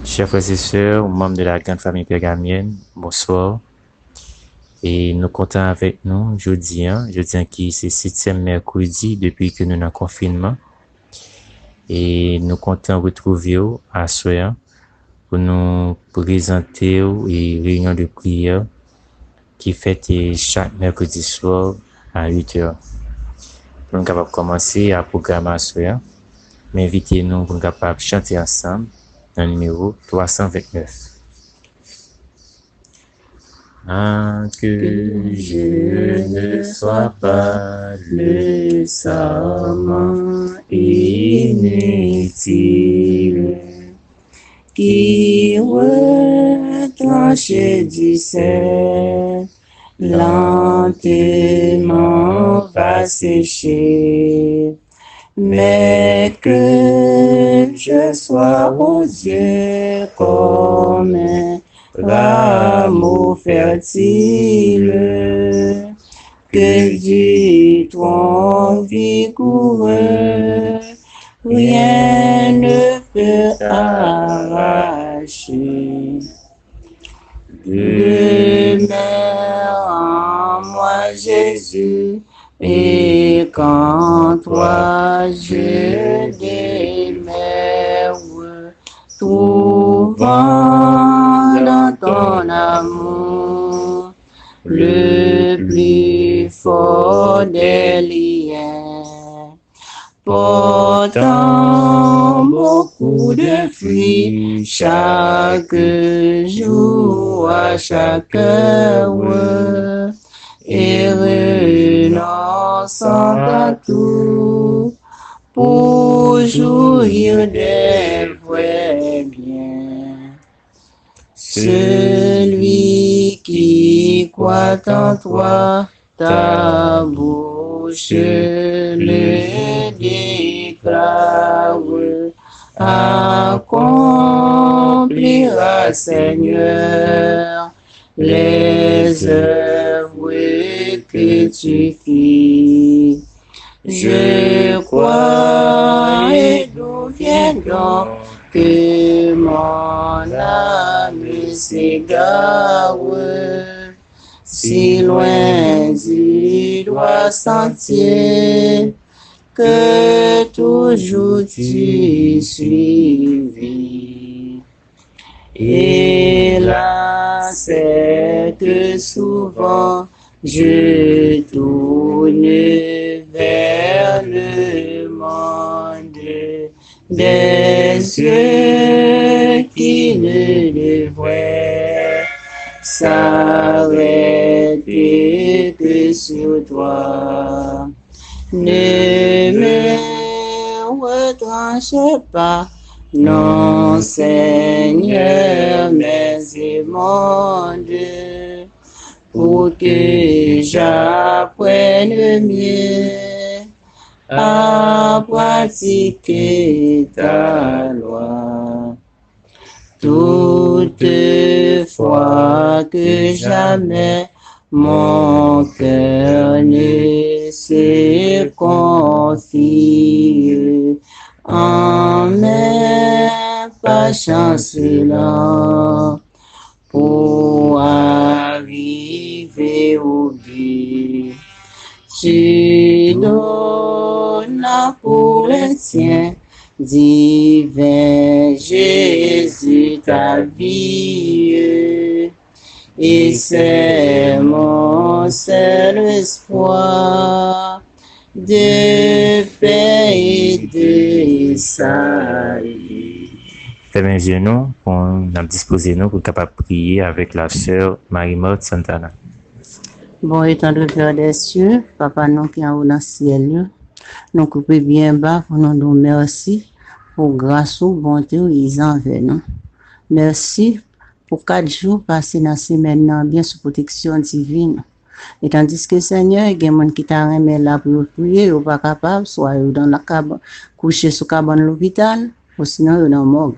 Chers frères et sœurs, membres de la grande famille péramienne, bonsoir. Et nous comptons avec nous jeudi, qui c'est 7e mercredi depuis que nous sommes en confinement. Et nous comptons retrouver à soir pour nous présenter une réunion de prière qui fait chaque mercredi soir à 8 heures. Pour nous capables commencer à programmer à soir, m'invitez-nous pour nous capables chanter ensemble dans le numéro 329. Que je ne sois pas le serment inutile qui retranche du ciel, lentement va sécher, mais que je sois aux yeux comme un rameau fertile, que du tronc vigoureux rien ne peut arracher. Demeure en moi, Jésus, et qu'en toi je demeure, trouvant dans ton amour le plus fort des liens, portant beaucoup de fruits chaque jour à chaque heure, et renonçant à tout pour jouir des vrais biens. Celui qui croit en toi, ta bouche le déclare, accomplira, Seigneur, les œuvres que tu fis. Je crois, et d'où vient donc que mon âme s'égare, si loin du droit sentier que toujours tu suivis. Et là, c'est que souvent je tourne vers le monde des yeux qui ne devraient s'arrêter que sur toi. Ne me retranche pas, non Seigneur, mais immonde, pour que j'apprenne mieux à pratiquer ta loi. Toutefois que jamais mon cœur ne se confie en mes pas chancelants pour arriver au but. Tu donnes pour le tien, divin Jésus, ta vie. Et c'est mon seul espoir de paix et de salut. Fermez les yeux, nous, pour nous disposer, nous, pour capable prier avec la sœur Marie-Maud Santana. Bon, étant de Père des cieux, Papa, nous qui en haut dans le ciel, nous coupons bien bas pour nous dire merci pour grâce ou bonté ou ils envers nous. Merci pour 4 jours passés dans la semaine, bien sous protection divine. Et tandis que Seigneur, il y a des gens qui t'a remis là pour prier, ou pas capable, soit dans la cabane, couché sous cabane de l'hôpital, ou sinon dans le morgue.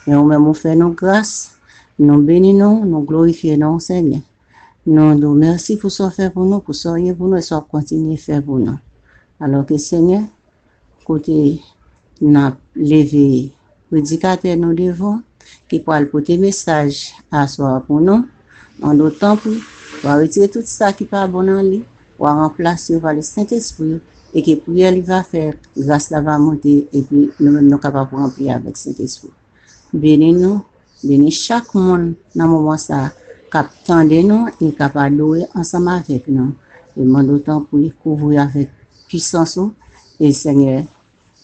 Et nous faisons nos grâces, nous bénissons, nous glorifions Seigneur. Nous nous merci pour ce fait pour nous, pour ce rien pour nous, et ce continuer à faire pour nous. Alors que Seigneur, côté, nous levé prédicateur nous devons, qui pourra le porter message à soir pour nous. En d'autant pour retirer tout ça qui pas bon en lui, pour remplacer par le Saint-Esprit et que prière il va faire, grâce là va monter et puis nous-mêmes nous capables de remplir avec Saint-Esprit. Bénis nous, bénis chaque monde dans le moment ça, cap tendre nous et cap adorer ensemble avec nous. Et demande autant pour y couvrir avec puissance et Seigneur,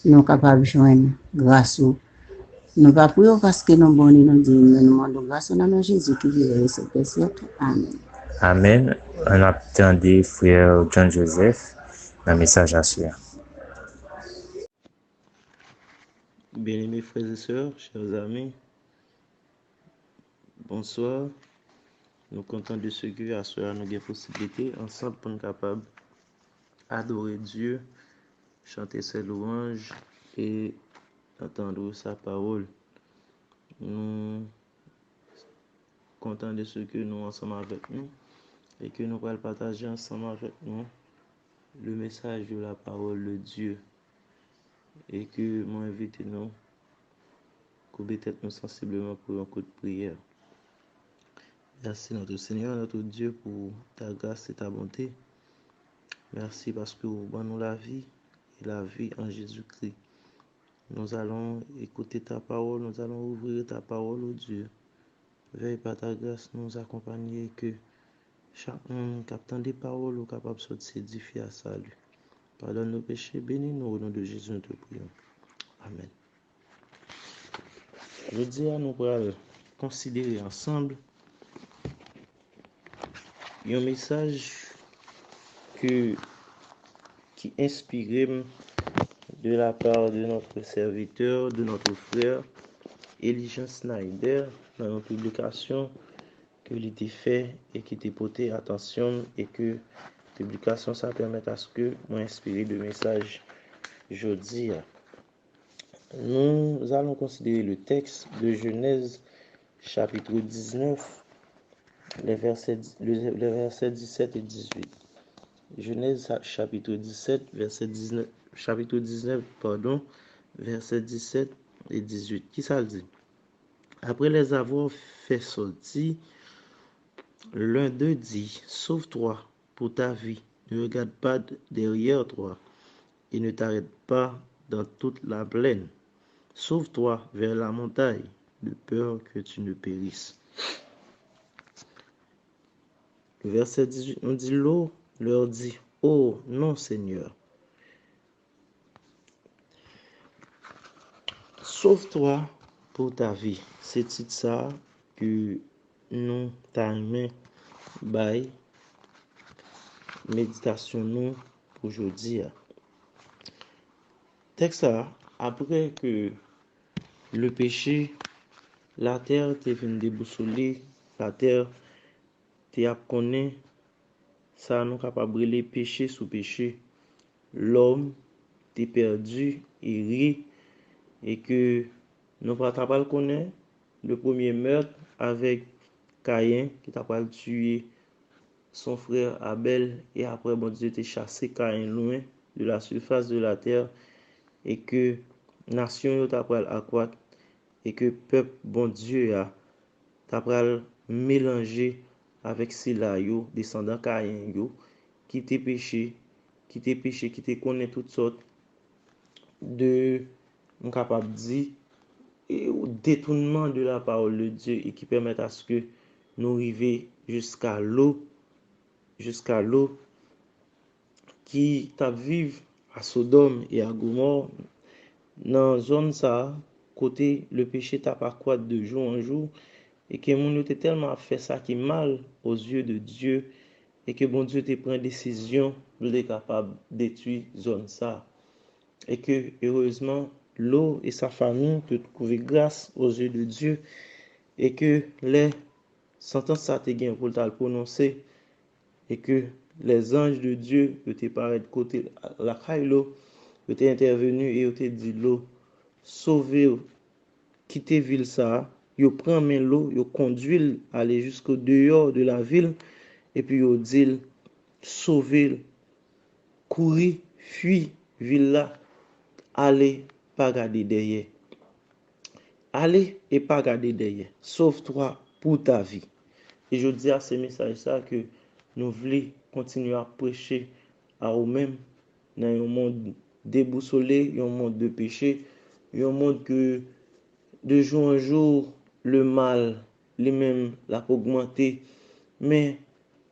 nous capables de joindre grâce. Nous pas prier parce que nous bons nous disons, nous demandons grâce au nom de Jésus qui vit et c'est siècle. Amen. Amen. On attendait frère John Joseph dans le message à suivre. Bien-aimés frères et sœurs, chers amis, bonsoir. Nous comptons de ce que à soir nous avons possibilité ensemble pour nous capables adorer Dieu, chanter ses louanges et entendre sa parole. Nous comptons de ce que nous ensemble avec nous et que nous allons partager ensemble avec nous le message de la parole de Dieu et que nous invitons nous couper tête nous sensiblement pour un coup de prière. Merci notre Seigneur, notre Dieu, pour ta grâce et ta bonté. Merci parce que vous donnez nous la vie et la vie en Jésus-Christ. Nous allons écouter ta parole, nous allons ouvrir ta parole, oh Dieu. Veille par ta grâce nous accompagner et que chacun captant des paroles ou capable de s'édifier à salut. Pardonne nos péchés, bénis-nous au nom de Jésus, nous te prions. Amen. Je dis à nous pour considérer ensemble un message qui inspire de la part de notre serviteur, de notre frère Elijah Snyder dans une publication que il était fait et qui était porté attention et que publication ça permet à ce que moi inspiré de message jeudi. Nous allons considérer le texte de Genèse chapitre 19 les versets 17 et 18. Genèse chapitre 19 versets 17 et 18. Qui ça dit? Après les avoir fait sortir, l'un d'eux dit, sauve-toi pour ta vie, ne regarde pas derrière toi et ne t'arrête pas dans toute la plaine. Sauve-toi vers la montagne, de peur que tu ne périsses. Le verset 18 nous dit, l'eau leur dit, oh non Seigneur, sauve-toi pour ta vie. C'est ça que nous t'aimons by méditation nous aujourd'hui. Texte ça, après que le péché, la terre t'est venue déboussoler, la terre t'est à connaître, ça nous capable brûler péché sous péché. L'homme t'est perdu et rit et que nous pas le connaître le premier meurtre avec Caïn qui t'a pas tué son frère Abel et après bon Dieu t'a chassé Caïn loin de la surface de la terre et que nation t'a pas accroître et que peuple bon Dieu a t'a pas mélanger avec Sila yo descendant Caïn yo qui t'est péché qui t'est connaît toutes sortes de on capable dire et au détournement de la parole de Dieu et qui permet à ce que nous arrivions jusqu'à l'eau qui t'a vivre à Sodome et à Gomorrhe dans zone ça côté le péché t'a pas croître de jour en jour et que mon était tellement fait ça qui mal aux yeux de Dieu et que bon Dieu te prend décision de être capable de détruire zone ça et que heureusement l'eau et sa famille te trouver grâce aux yeux de Dieu et que les sentences ça te gain pour le prononcer et que les anges de Dieu te paraître côté la caillou te intervenu et te dit l'eau sauver quitter ville ça yo prend main l'eau yo conduit aller jusqu'au dehors de la ville et puis yo dit sauver courir fuir ville là aller pas garder derrière allez et pas garder derrière. Sauve-toi pour ta vie. Et je dis à ces messages ça que nous voulons continuer à prêcher à nous-mêmes dans un monde déboussolé, un monde de péché, un monde que de jour en jour, le mal, lui-même, l'a augmenté. Mais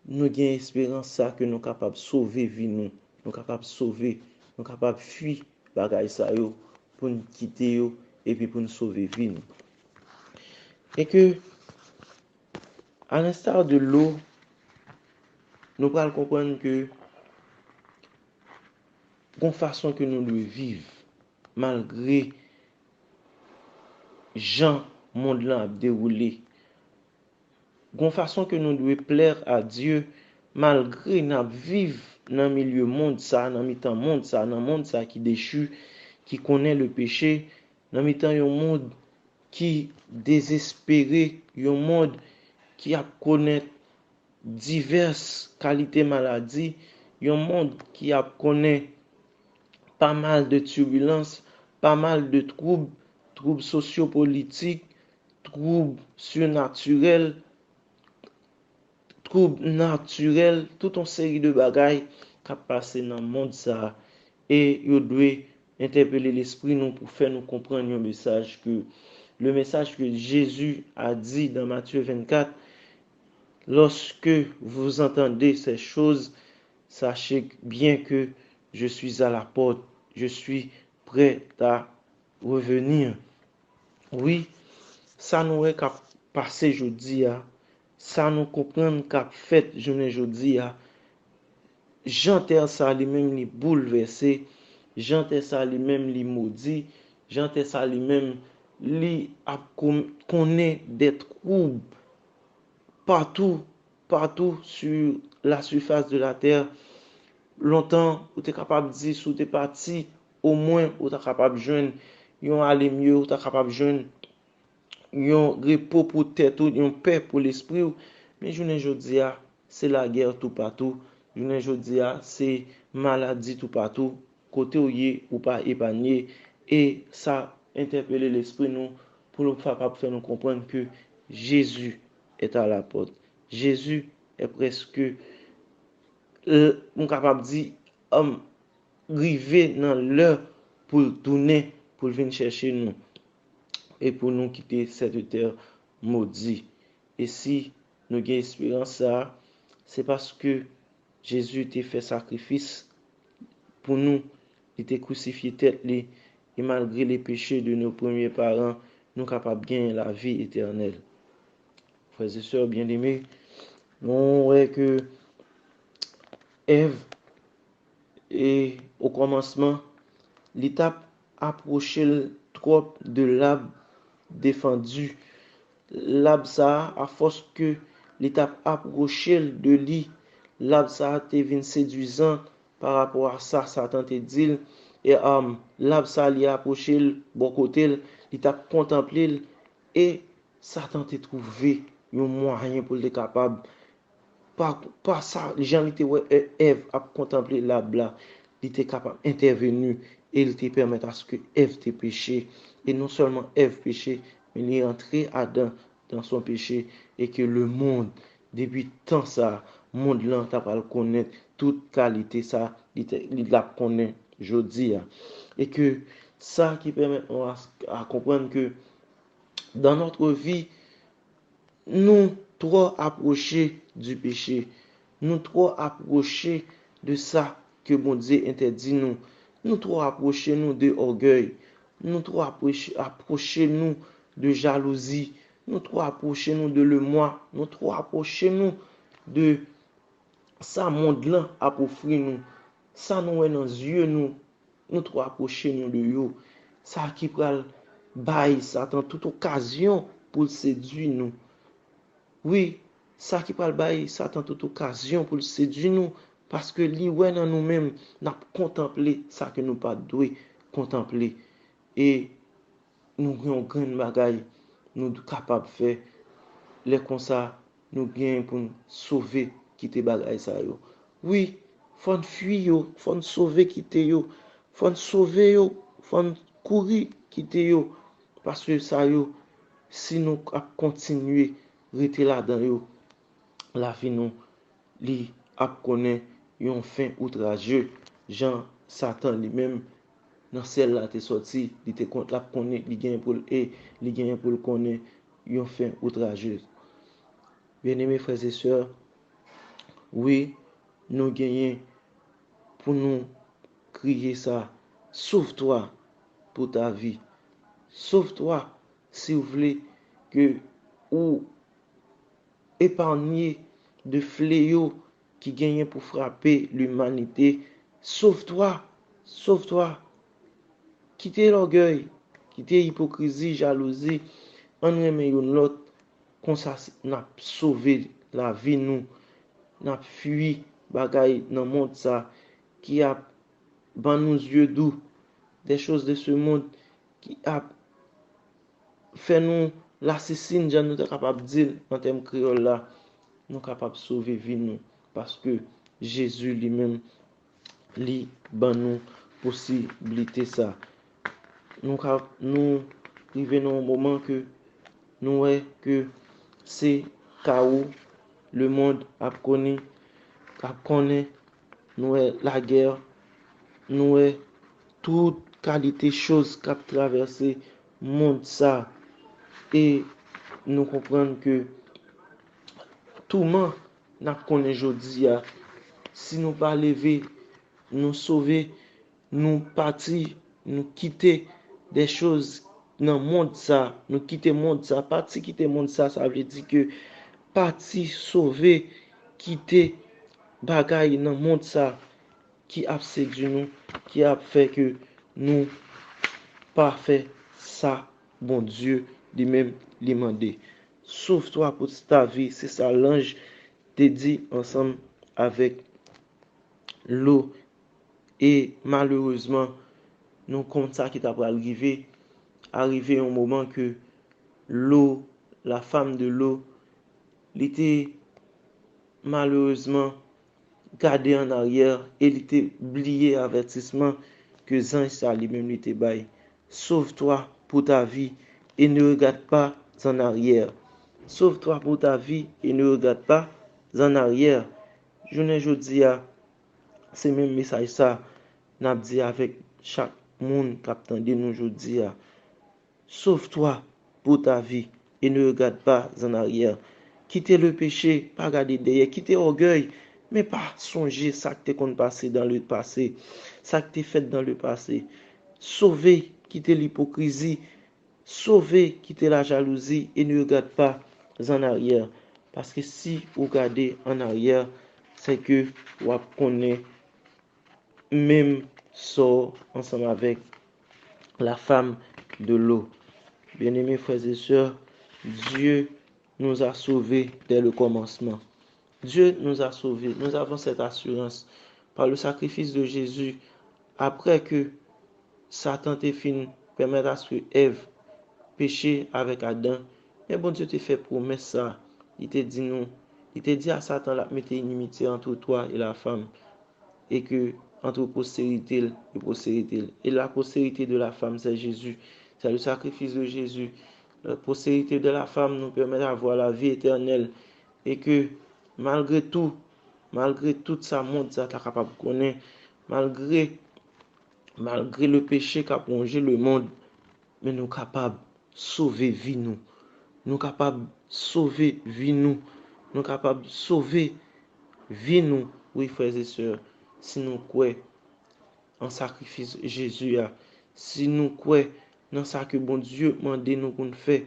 nous avons espérance ça que nous sommes capables de sauver vie nous. Nous sommes capables de sauver, nous sommes capables de fuir bagaille ça yo pour nous quitter yo et puis pour nous sauver vie nous. Et que à l'instar de l'eau, nous pourrons comprendre que une façon que nous devons vivre malgré Jean monde là a déroulé. Une façon que nous devons plaire à Dieu malgré nous vivre dans le milieu monde ça, dans le monde ça, dans le monde ça qui déchu, qui connaît le péché, dans le monde qui désespéré, un monde qui a connaît diverses qualités maladies, un monde qui a connaît pas mal de turbulences, pas mal de troubles sociopolitiques, troubles surnaturels, troubles naturels, toute une série de bagailles qui passé dans le monde ça. Et il doit interpeller l'esprit nous pour faire nous comprendre un message que le message que Jésus a dit dans Matthieu 24, lorsque vous entendez ces choses, sachez bien que je suis à la porte, je suis prêt à revenir. Oui, ça nous est qu'à passer jeudi, ça nous comprendre qu'à fait journée jeudi, j'entends ça lui-même li bouleversé, j'entends ça lui-même li maudit, j'entends ça lui-même li a connaît des troubles partout, partout sur la surface de la terre. Longtemps, ou t'es capable de dire, sous t'es parti, au moins, ou t'es capable de joindre, yon aller mieux, ou t'es capable de joindre, yon repos pour tête, yon paix pour l'esprit. Mais je ne dis pas, c'est la guerre tout partout. Je ne dis pas, c'est maladie tout partout. Côté où y ou pas épargné. Et ça interpelle l'esprit nous pour nous faire nous comprendre que Jésus est à la porte. Jésus est presque on capable de dire arrivé dans l'heure pour tourner pour venir chercher nous et pour nous quitter cette terre maudite. Et si nous avons espérance ça, c'est parce que Jésus t'a fait sacrifice pour nous, il t'a crucifié tête et malgré les péchés de nos premiers parents, nous sommes capables de gagner la vie éternelle. Frères et sœurs bien-aimés, on voit que Ève, et au commencement, l'étape approchait trop de l'arbre défendu. L'arbre ça, à force que l'étape approchait de lui, l'arbre ça devient séduisant par rapport à ça, Satan te dit, et l'arbre ça lui approché bon côté, l'étape contemplé, et Satan te trouvé un moyen pour être capable par ça, les gens étaient Ève a contemplé l'arbre là, il était capable d'intervenir et il te permet à ce que Ève te péché et non seulement Ève péché, mais il est entré Adam dans son péché et que le monde depuis tant ça, monde là t'a pas connaître toute qualité ça, il la connaît jodi et que ça qui permet à comprendre que dans notre vie nous trop approchés du péché, nous trop approchés de ça que bon Dieu interdit nous trop approchés nous de orgueil, nous trop approchés nous de jalousie, nous trop approchés nous de le moi, nous trop approchés nous de ça monde là a offrir nous, ça nous est dans yeux nous trop approchés nous de yo, ça qui pral bail Satan toute occasion pour séduire nous. Oui, ça qui parle bail, Satan toute occasion pour séduire nous parce que li ouais dans nous-mêmes n'a contemplé ça que nous pas doué contempler et nous avons grande bagaille nous capable faire les comme ça nous gain pour sauver quitter bagaille ça yo. Oui, faut fuir yo, faut sauver quitter yo, faut sauver yo, faut courir quitter yo parce que ça yo, si nous continuer rester là-dedans yo, la vie nous li ap connaît yon fin outrageux. Jean Satan lui-même dans celle là t'es sorti, il te contre la connaît, il gagne pour le connaît yon fin outrageuse. Bien-aimés frères et sœurs, oui, nous gagnons pour nous crier ça. Sauve-toi pour ta vie. Sauve-toi si vous voulez que ou épargner de fléaux qui gagnent pour frapper l'humanité. Sauve-toi, sauve-toi. Quittez l'orgueil, quittez l'hypocrisie, jalousie. En remet yon l'autre, comme ça n'a sauvé la vie nous, n'a fui bagay dans le monde ça qui a ban nous yeux doux, des choses de ce monde qui a fait nous l'assassine, j'en nous capable de dire en termes créole là, nous capable de sauver vie nous parce que Jésus lui-même li ban nous possibilité ça. Nous arrivons au moment que nous voyons que c'est chaos, le monde a connaît, nous la guerre, nous toute qualité chose qui a traversé le monde ça et nous comprenons que tout le monde n'a connaît aujourd'hui si nous pas lever, nous sauver, nous partir, nous quitter des choses dans le monde ça, nous quitter le monde ça, partir quitter le monde ça, ça veut dire que partir sauver, quitter bagaille dans le monde ça qui a séduit nous, qui a fait que nous pas fait ça, bon Dieu, lui-même lui demandé. Sauve-toi pour ta vie, c'est ça l'ange te dit ensemble avec l'eau. Et malheureusement, nous comme ça qui t'a arrivé un moment que l'eau, la femme de l'eau, il était malheureusement gardé en arrière et il était oublié avertissement que Jean ça lui-même était bail. Sauve-toi pour ta vie et ne regarde pas en arrière. Sauve-toi pour ta vie et ne regarde pas en arrière. Je ne dis à c'est même message ça n'a dit avec chaque monde qui attend nous aujourd'hui. Sauve-toi pour ta vie et ne regarde pas en arrière. Quittez le péché, pas regarder derrière, quittez l'orgueil, mais pas songer ça que t'es passé dans le passé, ça que t'es fait dans le passé. Sauvez, quittez l'hypocrisie, sauvez, quittez la jalousie et ne regarde pas en arrière. Parce que si vous regardez en arrière, c'est que vous connaissez même sort ensemble avec la femme de l'eau. Bien-aimés frères et sœurs, Dieu nous a sauvés dès le commencement. Dieu nous a sauvés. Nous avons cette assurance par le sacrifice de Jésus. Après que Satan t'est fini, permettre à ce que Ève péché avec Adam, mais bon Dieu t'a fait promesse ça. Il t'a dit non. Il t'a dit à Satan de mettre une inimitié entre toi et la femme. Et que entre postérité et postérité. Et la postérité de la femme, c'est Jésus. C'est le sacrifice de Jésus. La postérité de la femme nous permet d'avoir la vie éternelle. Et que malgré tout ça monde, ça t'as capable de connaître, malgré le péché qui a plongé le monde, mais nous sommes capables de sauver vie nous. Nous sommes capables de sauver vie nous. Nous sommes capables de sauver vie nous. Oui, frères et sœurs, si nous croyons en sacrifice Jésus, si nous croyons dans ça que bon Dieu demande nous pour faire,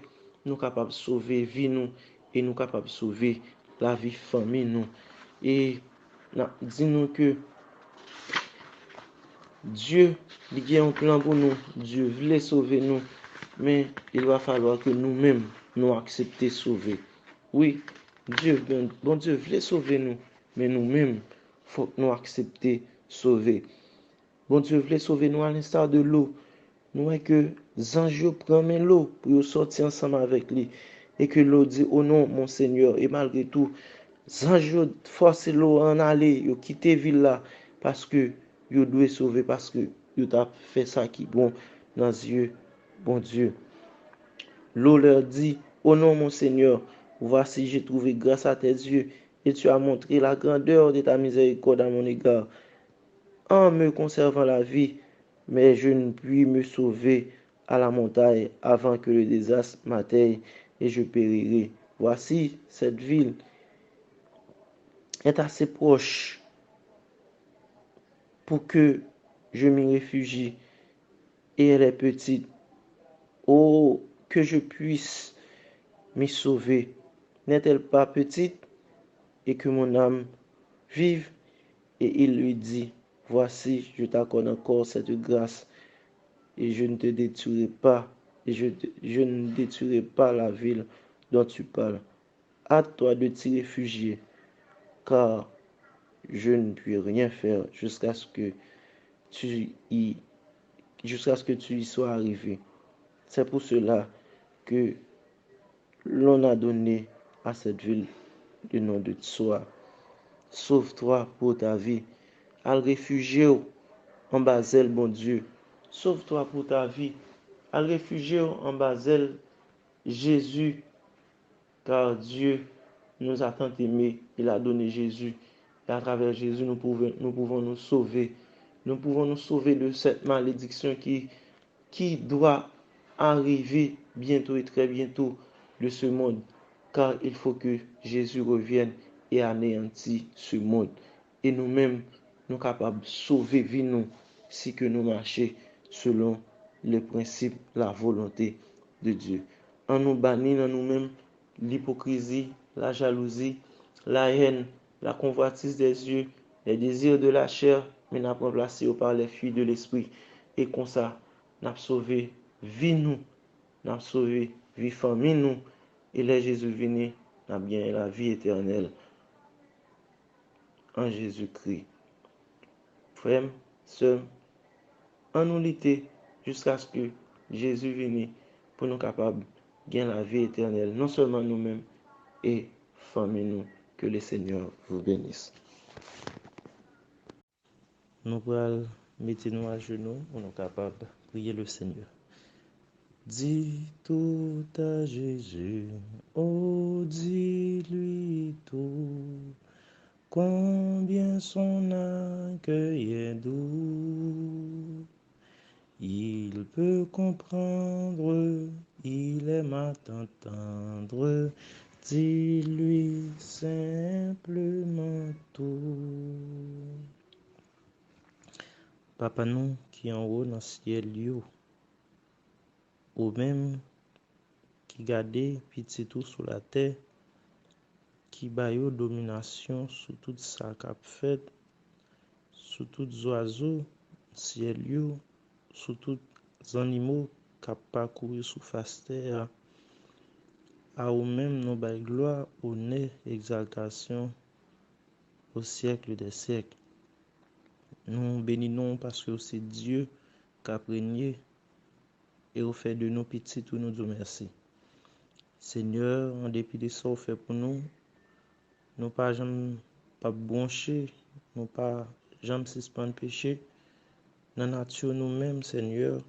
nous sommes capables de sauver vie nous et nous sommes capables de sauver la vie famille nous. Et dis-nous que Dieu, il a un plan pour nous. Dieu voulait sauver nous, mais il va falloir que nous-mêmes nous acceptions sauver. Oui, bon Dieu voulait sauver nous, mais nous-mêmes, il faut que nous acceptions sauver. Bon Dieu voulait sauver nous à l'instar de l'eau. Nous voyons que Zange prennent l'eau pour sortir ensemble avec lui. Et que l'eau dit, oh non, mon Seigneur. Et malgré tout, Zange force l'eau en aller, ils quittent la ville là, parce que ils doivent sauver, parce que ils ont fait ça qui est bon dans les yeux, bon Dieu. L'eau leur dit, ô non, mon Seigneur, voici, j'ai trouvé grâce à tes yeux, et tu as montré la grandeur de ta miséricorde à mon égard, en me conservant la vie, mais je ne puis me sauver à la montagne avant que le désastre m'atteigne et je périrai. Voici, cette ville est assez proche pour que je m'y réfugie, et elle est petite. Oh, que je puisse m'y sauver. N'est-elle pas petite et que mon âme vive? Et il lui dit, voici, je t'accorde encore cette grâce et je ne te détruirai pas, et je ne détruirai pas la ville dont tu parles. Hâte-toi de t'y réfugier, car je ne puis rien faire tu y, jusqu'à ce que tu y sois arrivé. C'est pour cela que l'on a donné à cette ville le nom de Tsoa. Sauve-toi pour ta vie. Al réfugié en Basel, bon Dieu. Sauve-toi pour ta vie. Al réfugié en Basel, Jésus, car Dieu nous a tant aimés, il a donné Jésus. Et à travers Jésus, nous pouvons nous sauver. Nous pouvons nous sauver de cette malédiction qui doit arriver bientôt et très bientôt de ce monde. Car il faut que Jésus revienne et anéantisse ce monde. Et nous-mêmes, nous sommes capables de sauver vie nous si que nous marchons selon les principes, la volonté de Dieu. En nous bannissant nous-mêmes l'hypocrisie, la jalousie, la haine, la convoitise des yeux, les désirs de la chair, mais n'a pas remplacé par les fruits de l'esprit. Et comme ça, n'a sauvé vie nous, n'a sauvé vie famille nous, et les Jésus venu, n'a bien la vie éternelle en Jésus-Christ. Frère, sœur, en nous lutter jusqu'à ce que Jésus vienne pour nous capables de gagner la vie éternelle, non seulement nous-mêmes et famille nous. Que le Seigneur vous bénisse. Nous allons mettre nous à genoux pour nous capables de prier le Seigneur. Dis tout à Jésus, oh dis-lui tout, combien son accueil est doux. Il peut comprendre, il aime à t'entendre, dis-lui simplement tout. Papa nous qui en haut dans le ciel, ou même qui garde petit tout sur la terre, qui baille domination sur tout ça qu'a fait, sur tous les oiseaux, ciel, sur tous les animaux qui parcouru sous face terre, à ou même nous baille gloire, honneur, exaltation au siècle des siècles. Nous bénissons parce que c'est Dieu qui a régné et au fait de nos petits, tout nous disons merci. Seigneur, en dépit de ça, fait pour nous, nous pas jamais pas broncher, nous pas jamais suspendre péché. Dans la nature nous-mêmes, Seigneur,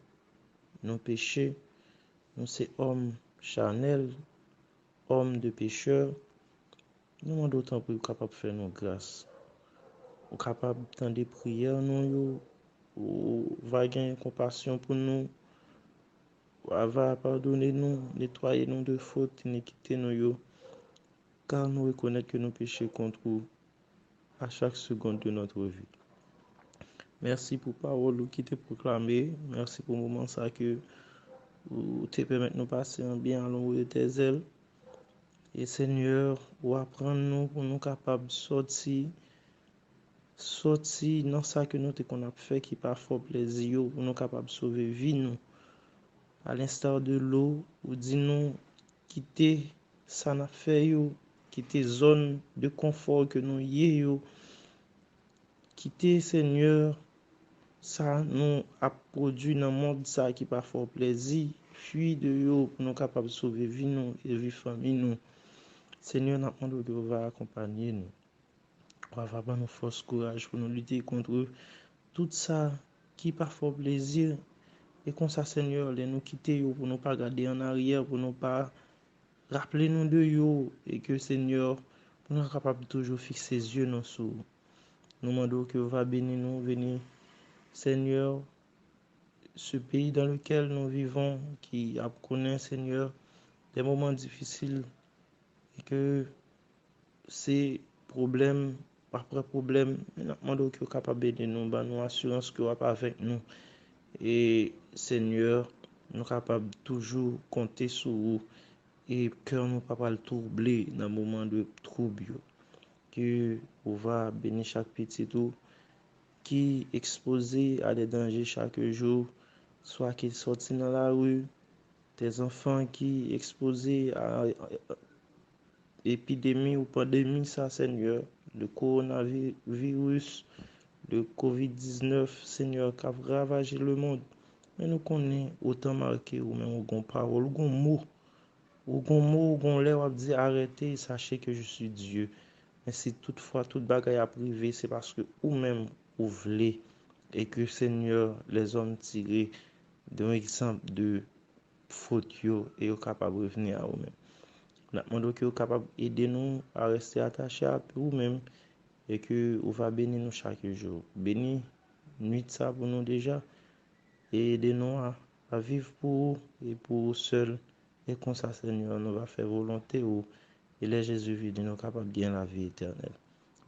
nous péchés, nous sommes hommes charnels, hommes de pécheurs. Nous demandons autant pour être capable de faire nos grâces. Ou capable d'entendre des prières, nous, ou va gagner compassion pour nous, ou va pardonner nous, nettoyer nous de fautes, iniquités nous, car nous reconnaissons que nous péchons contre vous à chaque seconde de notre vie. Merci pour la parole qui t'est proclamée. Merci pour le moment ça que vous te permettez de nous passer en bien à l'ombre de tes ailes. Et Seigneur, ou apprendre nous pour nous capables de sortir dans ça que nous qu'on a fait qui pas fort plaisir pour nous capables de sauver vie nous. À l'instar de l'eau, ou dit nous quitter ça n'a fait yo, quitter zone de confort que nous y yo, quitter Seigneur ça nous a produit dans le monde ça qui pas fort plaisir, fuir de yo pour nous capables de sauver vie nous et vie famille nous. Seigneur, nous demandons de va accompagner nous. On va pas nous force courage pour nous lutter contre tout ça qui pas fort plaisir Et comme ça, Seigneur, les nous quitter yo, pour nous pas garder en arrière, pour nous pas rappeler nous de yo, et que Seigneur, pour nous capable toujours fixer les yeux nous sur. Nous demandons que vous va bénir nous, venir, Seigneur, ce pays dans lequel nous vivons, qui a connu, Seigneur, des moments difficiles, et que ces problèmes, après problème, nous demandons que vous capable de bénir nous, nous assurance que vous pas avec nous. Et Seigneur, nous capables toujours compter sur vous et cœur nous pas le troubler dans le moment de trouble. Que vous va bénir chaque petit tout qui est exposé à des dangers chaque jour, soit qu'ils sortent dans la rue, des enfants qui sont exposés à épidémie ou pandémie, ça Seigneur, le coronavirus, le Covid-19, Seigneur, qui a ravagé le monde. Mais nous connaissons autant marqué ou même au gon parole, ou gon mot, ou gon l'air dit arrêtez, sachez que je suis Dieu. Mais si toutefois toute bagaille a privé, c'est parce que ou même vous voulez et que Seigneur les hommes tirés d'un exemple de faute et sont capables de revenir à vous-même. Nous demandons que vous capable d'aider nous à rester attachés à vous-même et que vous va bénir nous chaque jour. Bénis nuit ça pour nous déjà et aidez-nous à vivre pour vous et pour vous seuls. Et comme ça, Seigneur, nous va faire volonté ou et les Jésus vit nous capables de gagner la vie éternelle.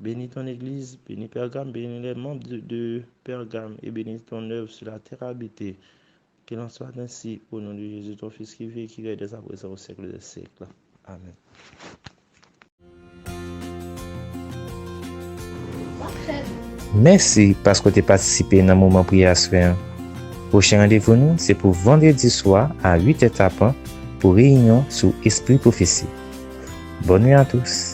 Bénis ton église, bénis Pergame, bénis les membres de Pergame et bénis ton œuvre sur la terre habitée. Qu'il en soit ainsi au nom de Jésus, ton Fils qui vit et qui règne dès à présent au siècle des siècles. Amen. Merci parce que tu as participé dans le moment prière soir. Prochain rendez-vous nous, c'est pour vendredi soir à 8h tapant pour réunion sur Esprit Prophétie. Bonne nuit à tous.